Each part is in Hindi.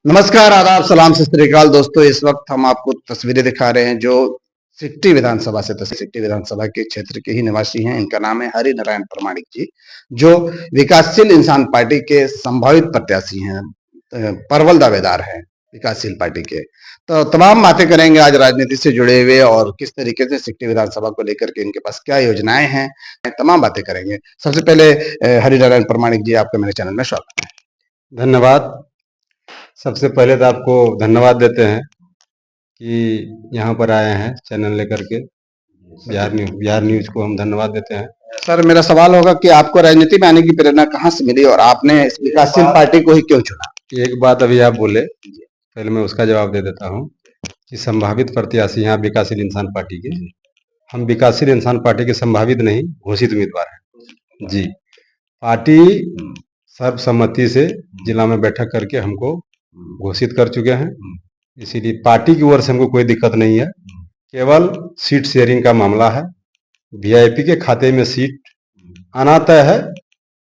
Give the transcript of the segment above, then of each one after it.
नमस्कार, आदाब, सलाम, सत श्री अकाल दोस्तों। इस वक्त हम आपको तस्वीरें दिखा रहे हैं जो सिट्टी विधानसभा से सिट्टी विधानसभा के क्षेत्र के ही निवासी हैं। इनका नाम है हरि नारायण प्रमाणिक जी, जो विकासशील इंसान पार्टी के संभावित प्रत्याशी हैं, प्रबल दावेदार हैं विकासशील पार्टी के। तो तमाम बातें करेंगे आज राजनीति से जुड़े हुए और किस तरीके से सिट्टी विधानसभा को लेकर के इनके पास क्या योजनाएं हैं, तमाम बातें करेंगे। सबसे पहले हरि नारायण प्रमाणिक जी, आपका मेरे चैनल में स्वागत है। धन्यवाद। सबसे पहले तो आपको धन्यवाद देते हैं कि यहाँ पर आए हैं चैनल लेकर के। बिहार न्यूज को हम धन्यवाद देते हैं। सर, मेरा सवाल होगा कि आपको राजनीति में आने की प्रेरणा कहाँ से मिली और आपने इस विकासशील पार्टी को ही क्यों चुना? एक बात अभी आप बोले, पहले मैं उसका जवाब दे देता हूँ कि संभावित प्रत्याशी यहाँ विकासशील इंसान पार्टी के। हम विकासशील इंसान पार्टी के संभावित नहीं, घोषित उम्मीदवार हैं जी। पार्टी सर्वसम्मति से जिला में बैठक करके हमको घोषित कर चुके हैं, इसीलिए पार्टी की ओर से हमको कोई दिक्कत नहीं है। केवल सीट शेयरिंग का मामला है। वीआईपी के खाते में सीट आना तय है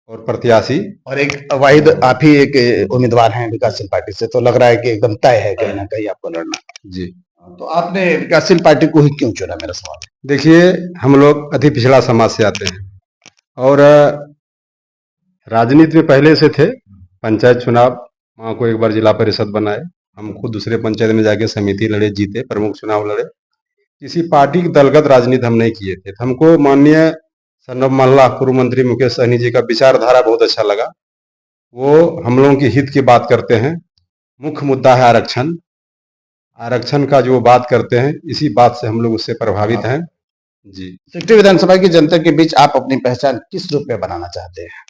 और प्रत्याशी और एक वाहिद आप ही एक उम्मीदवार हैं विकासशील पार्टी से, तो लग रहा है कि एकदम तय है कहीं ना कहीं आपको लड़ना जी। तो आपने विकासशील पार्टी को ही क्यों चुना, मेरा सवाल? देखिए, हम लोग अति पिछड़ा समाज से आते हैं और राजनीति में पहले से थे। पंचायत चुनाव वहाँ को एक बार जिला परिषद बनाए, हम खुद दूसरे पंचायत में जाके समिति लड़े, जीते, प्रमुख चुनाव लड़े। किसी पार्टी की दलगत राजनीति हम नहीं किए थे। हमको माननीय सर्वमान्य पूर्व मंत्री मुकेश सहनी जी का विचारधारा बहुत अच्छा लगा। वो हम लोगों की हित की बात करते हैं। मुख्य मुद्दा है आरक्षण। आरक्षण का जो बात करते हैं, इसी बात से हम लोग उससे प्रभावित हैं जी। सिट्टी विधानसभा की जनता के बीच आप अपनी पहचान किस रूप में बनाना चाहते हैं?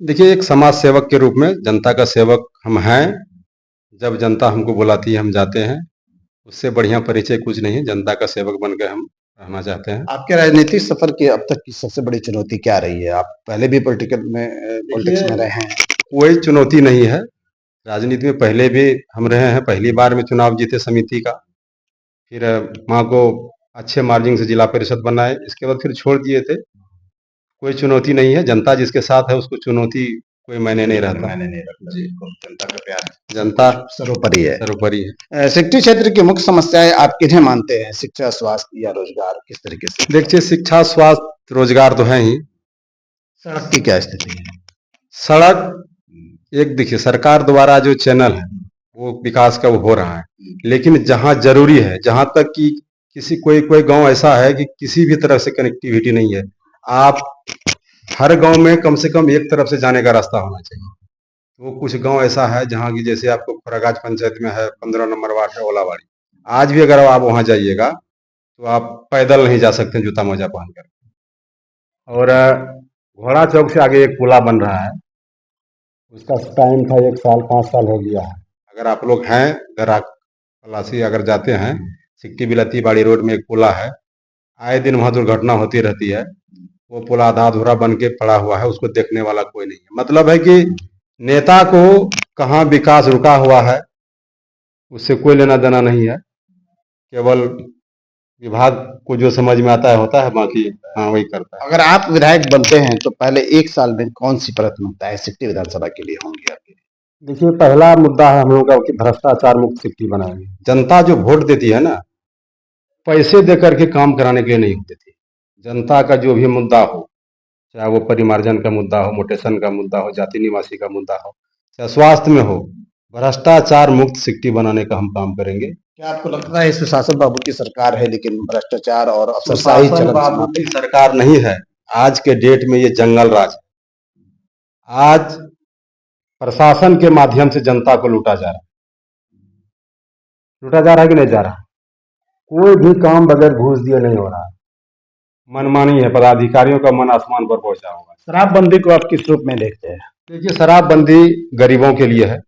देखिए, एक समाज सेवक के रूप में, जनता का सेवक हम हैं। जब जनता हमको बुलाती है हम जाते हैं। उससे बढ़िया परिचय कुछ नहीं है। जनता का सेवक बनकर हम रहना चाहते हैं। आपके राजनीतिक सफर की अब तक की सबसे बड़ी चुनौती क्या रही है? आप पहले भी पॉलिटिक्स में रहे हैं। कोई चुनौती नहीं है। राजनीति में पहले भी हम रहे हैं। पहली बार में चुनाव जीते समिति का, फिर वहाँ को अच्छे मार्जिन से जिला परिषद बनाए, इसके बाद फिर छोड़ दिए थे। कोई चुनौती नहीं है। जनता जिसके साथ है उसको चुनौती कोई मैंने नहीं रखता जी। जनता का प्यार, जनता सर्वोपरि है। सर्वोपरि है। सिट्टी क्षेत्र की मुख्य समस्याएं आप किन्हें मानते हैं? शिक्षा, स्वास्थ्य या रोजगार, किस तरीके से? देखिए, शिक्षा, स्वास्थ्य, रोजगार तो है ही। सड़क की क्या स्थिति है? सड़क एक, देखिए, सरकार द्वारा जो चैनल है वो विकास का वो हो रहा है, लेकिन जहाँ जरूरी है, जहाँ तक कि किसी कोई गांव ऐसा है कि किसी भी तरह से कनेक्टिविटी नहीं है, आप हर गांव में कम से कम एक तरफ से जाने का रास्ता होना चाहिए। वो कुछ गांव ऐसा है जहाँ की, जैसे आपको खुरागाज पंचायत में है, 15 नंबर वार्ड है ओलावाड़ी। आज भी अगर आप वहां जाइएगा तो आप पैदल नहीं जा सकते जूता मोजा पहनकर। और घोड़ा चौक से आगे एक पुला बन रहा है, उसका टाइम था 1 साल, 5 साल हो गया है। अगर आप लोग हैं इधर पलासी अगर जाते हैं, सिट्टी बिलती बाड़ी रोड में एक पुला है, आए दिन वहाँ दुर्घटना होती रहती है। वो पुला आधा अधूरा बन के पड़ा हुआ है, उसको देखने वाला कोई नहीं है। मतलब है कि नेता को कहाँ विकास रुका हुआ है उससे कोई लेना देना नहीं है। केवल विभाग को जो समझ में आता है होता है, बाकी हाँ वही करता है। अगर आप विधायक बनते हैं तो पहले 1 साल में कौन सी प्राथमिकताएं सिट्टी विधानसभा के लिए होंगी आपके? देखिए, पहला मुद्दा है हम लोग का कि भ्रष्टाचार मुक्त सिट्टी बनाएंगे। जनता जो वोट देती है ना, पैसे दे करके काम कराने के लिए नहीं देती। जनता का जो भी मुद्दा हो, चाहे वो परिमार्जन का मुद्दा हो, मोटेशन का मुद्दा हो, जाति निवासी का मुद्दा हो, चाहे स्वास्थ्य में हो, भ्रष्टाचार मुक्त सिट्टी बनाने का हम काम करेंगे। क्या आपको लगता है इस शासन बाबू की सरकार है लेकिन भ्रष्टाचार और अफसरशाही बाबू की सरकार नहीं है? आज के डेट में ये जंगल राज है। आज प्रशासन के माध्यम से जनता को लूटा जा रहा है। लूटा जा रहा है कि नहीं जा रहा? कोई भी काम बगैर घूस दिए नहीं हो रहा है। मनमानी है, पदाधिकारियों का मन आसमान पर पहुंचा होगा। शराबबंदी को आप किस रूप में देखते हैं? देखिए, शराबबंदी गरीबों के लिए है।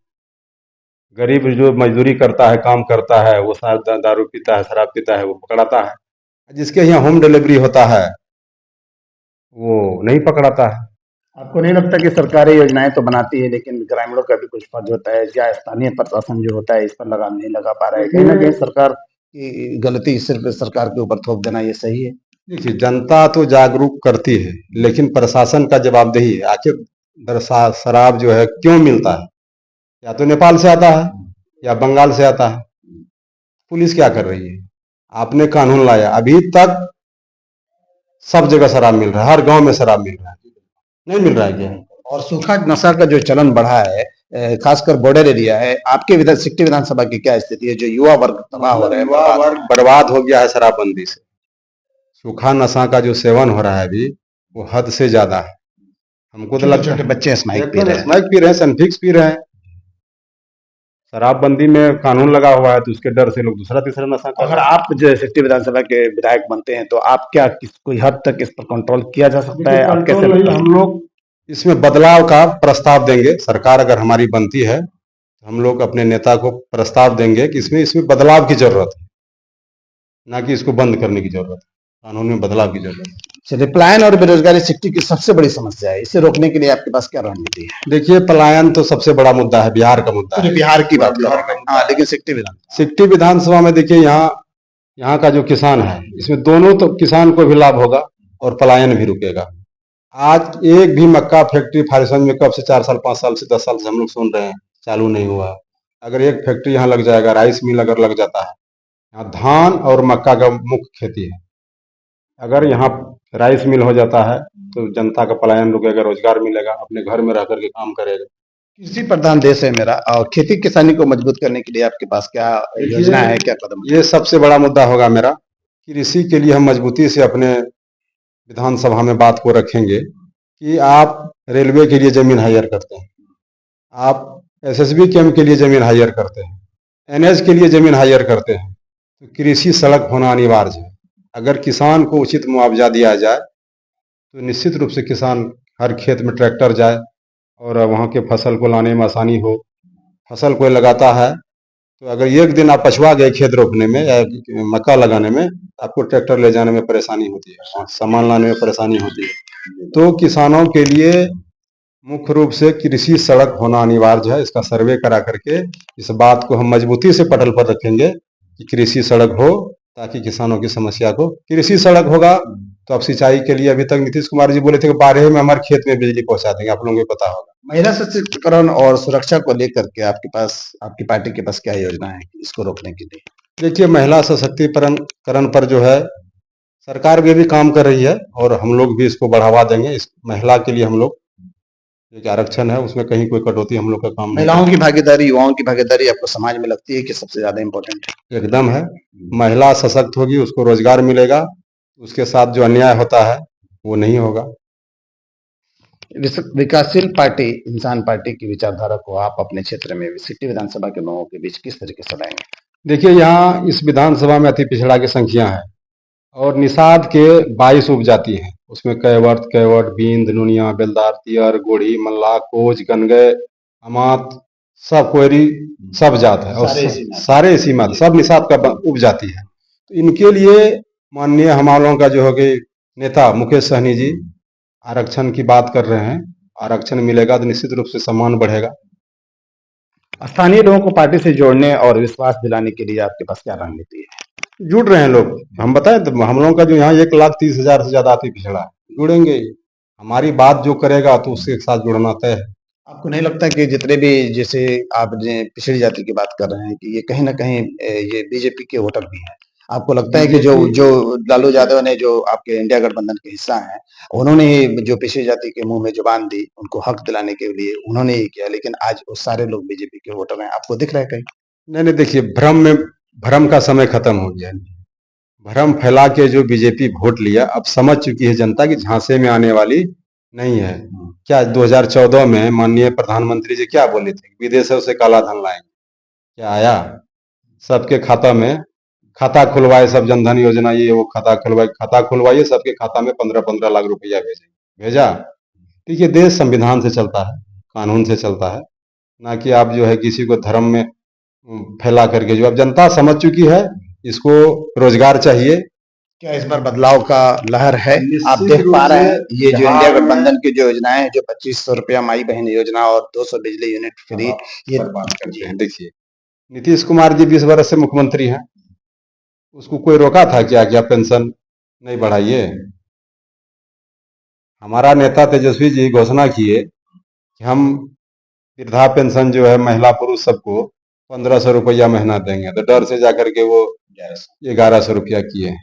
गरीब जो मजदूरी करता है, काम करता है, वो सारा दारू पीता है, शराब पीता है, वो पकड़ाता है। जिसके यहाँ होम डिलीवरी होता है वो नहीं पकड़ाता है। आपको नहीं लगता कि सरकारी योजनाएं तो बनाती है लेकिन ग्रामीणों का भी कुछ फर्ज होता है, या स्थानीय प्रशासन जो होता है इस पर लगाम नहीं लगा पा रहा है? कहीं ना कहीं सरकार की गलती सिर्फ सरकार के ऊपर थोप देना ये सही है? देखिए, जनता तो जागरूक करती है, लेकिन प्रशासन का जवाबदेही है। आखिर शराब जो है क्यों मिलता है? या तो नेपाल से आता है या बंगाल से आता है। पुलिस क्या कर रही है? आपने कानून लाया, अभी तक सब जगह शराब मिल रहा है, हर गांव में शराब मिल रहा है, नहीं मिल रहा है क्या? और सूखा नशा का जो चलन बढ़ा है, खासकर बॉर्डर एरिया है, आपके सिट्टी विधानसभा की क्या स्थिति है? जो युवा वर्ग तबाह हो रहे हैं, युवा वर्ग बर्बाद हो गया है शराबबंदी से। सूखा नशा का जो सेवन हो रहा है अभी, वो हद से ज्यादा है। हमको तो लगता छोटे है बच्चे स्माइक पी एकदम रहे हैं। स्मैक पी रहे हैं, सनफिक्स पी रहे हैं। शराबबंदी में कानून लगा हुआ है तो उसके डर से लोग दूसरा तीसरा नशा कर अगर रहे हैं। आप जो सिट्टी विधानसभा के विधायक बनते हैं तो आप क्या कोई हद तक इस पर कंट्रोल किया जा सकता है? आप कैसे कंट्रोल नहीं, हम लोग इसमें बदलाव का प्रस्ताव देंगे। सरकार अगर हमारी बनती है तो हम लोग अपने नेता को प्रस्ताव देंगे कि इसमें इसमें बदलाव की जरूरत है, ना कि इसको बंद करने की जरूरत है। कानून में बदलाव की जरूरत है। चलिए, पलायन और बेरोजगारी सिट्टी की सबसे बड़ी समस्या है, इसे रोकने के लिए आपके पास क्या रणनीति है? देखिए, पलायन तो सबसे बड़ा मुद्दा है, बिहार का मुद्दा पूरे है। बिहार की बात कर रहे हैं। हाँ, लेकिन सिट्टी विधानसभा में देखिए, यहाँ का जो किसान है, इसमें दोनों तो किसान को भी लाभ होगा और पलायन भी रुकेगा। आज एक भी मक्का फैक्ट्री फारबिसगंज में कब से 4 साल 5 साल से 10 साल से हम लोग सुन रहे हैं, चालू नहीं हुआ। अगर एक फैक्ट्री यहाँ लग जाएगा, राइस मिल अगर लग जाता है, यहाँ धान और मक्का का मुख्य खेती है। अगर यहाँ राइस मिल हो जाता है तो जनता का पलायन रुकेगा, रोजगार मिलेगा, अपने घर में रह करके काम करेगा। कृषि प्रधान देश है मेरा, और खेती किसानी को मजबूत करने के लिए आपके पास क्या योजना है, क्या कदम? ये सबसे बड़ा मुद्दा होगा मेरा। कृषि के लिए हम मजबूती से अपने विधानसभा में बात को रखेंगे कि आप रेलवे के लिए जमीन हायर करते हैं, आप एसएसबी कैंप के लिए जमीन हायर करते हैं, एनएच के लिए जमीन हायर करते हैं, तो कृषि सड़क होना अनिवार्य है। अगर किसान को उचित मुआवजा दिया जाए तो निश्चित रूप से किसान हर खेत में ट्रैक्टर जाए और वहाँ के फसल को लाने में आसानी हो। फसल कोई लगाता है तो अगर एक दिन आप पछुआ गए खेत रोपने में या मक्का लगाने में, आपको ट्रैक्टर ले जाने में परेशानी होती है, सामान लाने में परेशानी होती है। तो किसानों के लिए मुख्य रूप से कृषि सड़क होना अनिवार्य है। इसका सर्वे करा करके इस बात को हम मजबूती से पटल पर रखेंगे कि कृषि सड़क हो, ताकि किसानों की समस्या को, कृषि सड़क होगा तो अब सिंचाई के लिए अभी तक नीतीश कुमार जी बोले थे कि 12 में हमारे खेत में बिजली पहुंचा देंगे, आप लोगों को पता होगा। महिला सशक्तिकरण और सुरक्षा को लेकर के आपके पास, आपकी पार्टी के पास क्या योजना है इसको रोकने के लिए? देखिए, महिला सशक्तिकरण पर जो है सरकार भी काम कर रही है और हम लोग भी इसको बढ़ावा देंगे। इस महिला के लिए हम लोग जो आरक्षण है उसमें कहीं कोई कटौती हम लोग का काम नहीं। महिलाओं की भागीदारी, युवाओं की भागीदारी आपको समाज में लगती है कि सबसे ज्यादा इम्पोर्टेंट है? एकदम है। महिला सशक्त होगी, उसको रोजगार मिलेगा, उसके साथ जो अन्याय होता है वो नहीं होगा। विकासशील पार्टी इंसान पार्टी की विचारधारा को आप अपने क्षेत्र में सिटी विधानसभा के लोगों के बीच किस तरीके से लाएंगे? देखिए, यहाँ इस विधानसभा में अति पिछड़ा की संख्या है और निषाद के 22 उपजाति हैं। उसमें कैवर्त, बींद, नुनिया, बेलदार, तियर, गोढ़ी, मल्ला, कोच, गनगय, अमात, सब कोयरी, सब जात है और सारे इसी मत, सब निषाद का उपजाति है। तो इनके लिए माननीय हम लोगों का जो हो गए नेता मुकेश सहनी जी आरक्षण की बात कर रहे हैं। आरक्षण मिलेगा तो निश्चित रूप से सम्मान बढ़ेगा। स्थानीय लोगों को पार्टी से जोड़ने और विश्वास दिलाने के लिए आपके पास क्या रणनीति है? जुड़ रहे हैं लोग, हम बताएं तो हम लोगों का जो यहाँ 1,30,000 से ज्यादा अति पिछड़ा है, जुड़ेंगे। हमारी बात जो करेगा तो उसके साथ जुड़ना तय है। आपको नहीं लगता कि जितने भी, जैसे आप पिछड़ी जाति की बात कर रहे हैं, कि ये कहीं ना कहीं ये बीजेपी के वोटर भी हैं? आपको लगता है कि जो जो लालू यादव ने, जो आपके इंडिया गठबंधन के हिस्सा हैं, उन्होंने ही जो पिछड़ी जाति के मुंह में जुबान दी, उनको हक दिलाने के लिए उन्होंने ही किया, लेकिन आज वो सारे लोग बीजेपी के वोटर हैं? आपको दिख रहा है कहीं? नहीं, देखिए, भ्रम का समय खत्म हो गया है। भ्रम फैला के जो बीजेपी वोट लिया, अब समझ चुकी है जनता की झांसे में आने वाली नहीं है। क्या 2014 में माननीय प्रधानमंत्री जी क्या बोले थे? विदेशों से काला धन लाएंगे। क्या आया? सबके खाता में खाता खुलवाए, सब जनधन योजना ये वो खाता खुलवाइए, सबके खाता में 15-15 लाख रुपया भेजा। देखिए, देश संविधान से चलता है, कानून से चलता है, ना कि आप जो है किसी को धर्म में फैला करके। जो अब जनता समझ चुकी है, इसको रोजगार चाहिए। क्या इस बार बदलाव का लहर है? आप देख पा रहे हैं ये जो इंडिया गठबंधन की जो योजनाएं, जो 2500 रुपया माई बहन योजना और 200 बिजली यूनिट फ्री, ये बात करते हैं। देखिए, नीतीश कुमार जी 20 वर्ष से मुख्यमंत्री हैं, उसको कोई रोका था क्या कि आप पेंशन नहीं बढ़ाइए? हमारा नेता तेजस्वी जी घोषणा किए कि हम वृद्धा पेंशन जो है महिला पुरुष सबको 1500 रुपया महीना देंगे, तो डर से जाकर के वो 1100 रुपया किए हैं।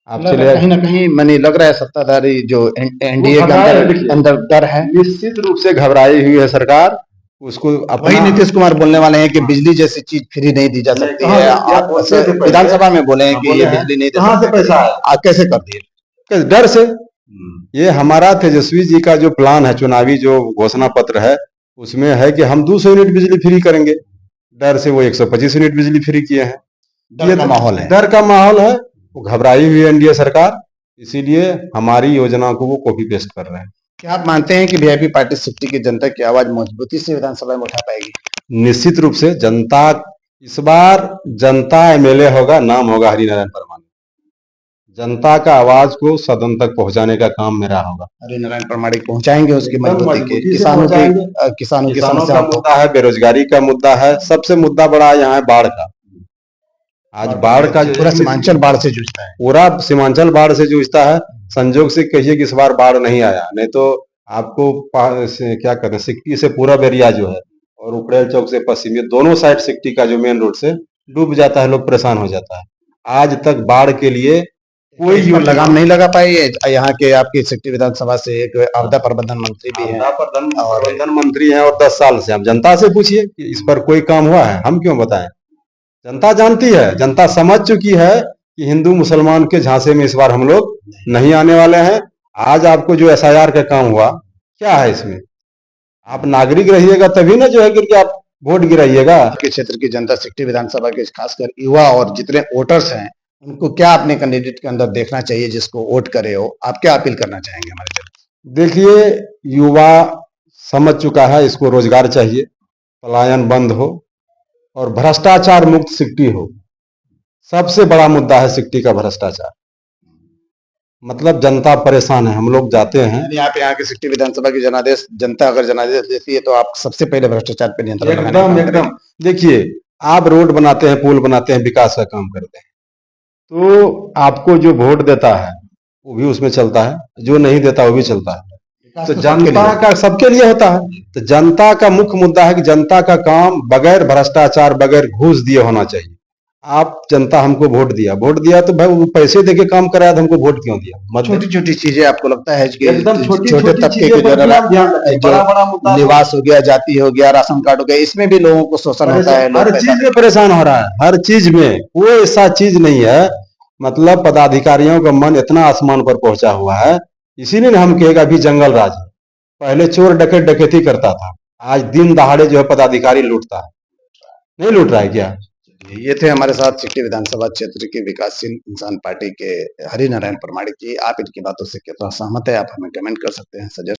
आप चले कहीं ना कहीं मनी लग रहा है सत्ताधारी जो एनडीए के घबराए हैं, अंदर देखिए। अंदर डर है। निश्चित रूप से घबराई हुई है सरकार, उसको वही अपना नीतीश कुमार बोलने वाले हैं कि बिजली जैसी चीज फ्री नहीं दी जा नहीं, सकती कहाँ है। से दिया? आप बोलते ऐसे थे पहले। विधानसभा में बोले हैं हाँ, कि बोले ये हैं। बिजली नहीं दे कहाँ से सकते। पैसा आया? आप कैसे कर दिए? किस डर से? ये हमारा तेजस्वी जी का जो प्लान है, चुनावी जो घोषणा पत्र है, उसमें है कि हम 200 यूनिट बिजली फ्री करेंगे। डर से वो 125 यूनिट बिजली फ्री किए हैं। डर का माहौल है। डर का माहौल है, वो घबराई हुई है एनडीए सरकार, इसीलिए हमारी योजना को वो कॉपी पेस्ट कर रहे हैं। क्या आप मानते हैं कि वीआईपी पार्टी सिटी की जनता की आवाज मजबूती से विधानसभा में उठा पाएगी? निश्चित रूप से जनता, इस बार जनता एमएलए होगा, नाम होगा हरिनारायण परमाणु। जनता का आवाज को सदन तक पहुंचाने का काम मेरा होगा। हरिनारायण प्रमाणिक पहुंचाएंगे उसकी एकदम मजबूती मजबूती के से किसानों पहुंचाएंगे। की किसानों की किसानों का समस्याओं को। मुद्दा है, बेरोजगारी का मुद्दा है, सबसे मुद्दा बड़ा यहाँ है बाढ़ का। आज बाढ़ का जो पूरा सीमांचल बाढ़ से जूझता है। पूरा सीमांचल बाढ़ से जूझता है। संजोग से कहिए कि इस बार बाढ़ नहीं आया, नहीं तो आपको क्या कहते हैं, सिकटी से पूरब एरिया जो है और उपड़ेल चौक से पश्चिम, ये दोनों साइड सिकटी का जो मेन रोड से डूब जाता है, लोग परेशान हो जाता है। आज तक बाढ़ के लिए कोई कोई लगाम नहीं लगा पाई है। यहाँ के आपकी सिटी विधानसभा से एक आपदा प्रबंधन मंत्री भी है आपदा प्रबंधन मंत्री हैं और 10 साल से। आप जनता से पूछिए कि इस पर कोई काम हुआ है, हम क्यों बताएं? जनता जानती है, जनता समझ चुकी है कि हिंदू मुसलमान के झांसे में इस बार हम लोग नहीं आने वाले हैं। आज आपको जो एसआईआर का काम हुआ, क्या है इसमें? आप नागरिक रहिएगा तभी ना जो है कि आप वोट गिराइएगा। के क्षेत्र की जनता सिटी विधानसभा के खासकर युवा और जितने वोटर्स हैं उनको क्या अपने कैंडिडेट के अंदर देखना चाहिए जिसको वोट करे हो? आप क्या अपील करना चाहेंगे हमारे जनता? देखिए, युवा समझ चुका है, इसको रोजगार चाहिए, पलायन बंद हो और भ्रष्टाचार मुक्त सिटी हो। सबसे बड़ा मुद्दा है सिटी का भ्रष्टाचार। मतलब जनता परेशान है, हम लोग जाते हैं। यानी आप यहाँ की सिटी विधानसभा की जनादेश जनता अगर जनादेश देती है तो आप सबसे पहले भ्रष्टाचार पे नियंत्रण लगाने का काम एकदम करेंगे। देखिए, आप रोड बनाते हैं, पुल बनाते हैं, विकास का काम करते हैं, तो आपको जो वोट देता है वो भी उसमें चलता है, जो नहीं देता वो भी चलता है। तो जनता का सबके लिए होता है। तो जनता का मुख्य मुद्दा है कि जनता का काम बगैर भ्रष्टाचार, बगैर घूस दिए होना चाहिए। आप जनता हमको वोट दिया तो भाई वो पैसे देके काम कराया, तो हमको वोट क्यों दिया? छोटी छोटी चीजें आपको लगता है कि एकदम छोटे छोटी तबके के जो बड़ा मुद्दा निवास हो गया, जाति हो गया, राशन कार्ड हो गया, इसमें भी लोगों को शोषण होता है। हर चीज में परेशान हो रहा है, हर चीज में। कोई ऐसा चीज नहीं है, मतलब पदाधिकारियों का मन इतना आसमान पर पहुंचा हुआ है। इसीलिए हम कहेगा अभी जंगल राज है। पहले चोर डकैत डकैती करता था, आज दिन दहाड़े जो है पदाधिकारी लूटता है। नहीं लूट रहा है क्या? ये थे हमारे साथ सिटी विधानसभा क्षेत्र के विकासशील इंसान पार्टी के हरिनारायण प्रमाणिक जी। आप इनकी बातों से कितना सहमत है आप हमें कमेंट कर सकते हैं, सजेस्ट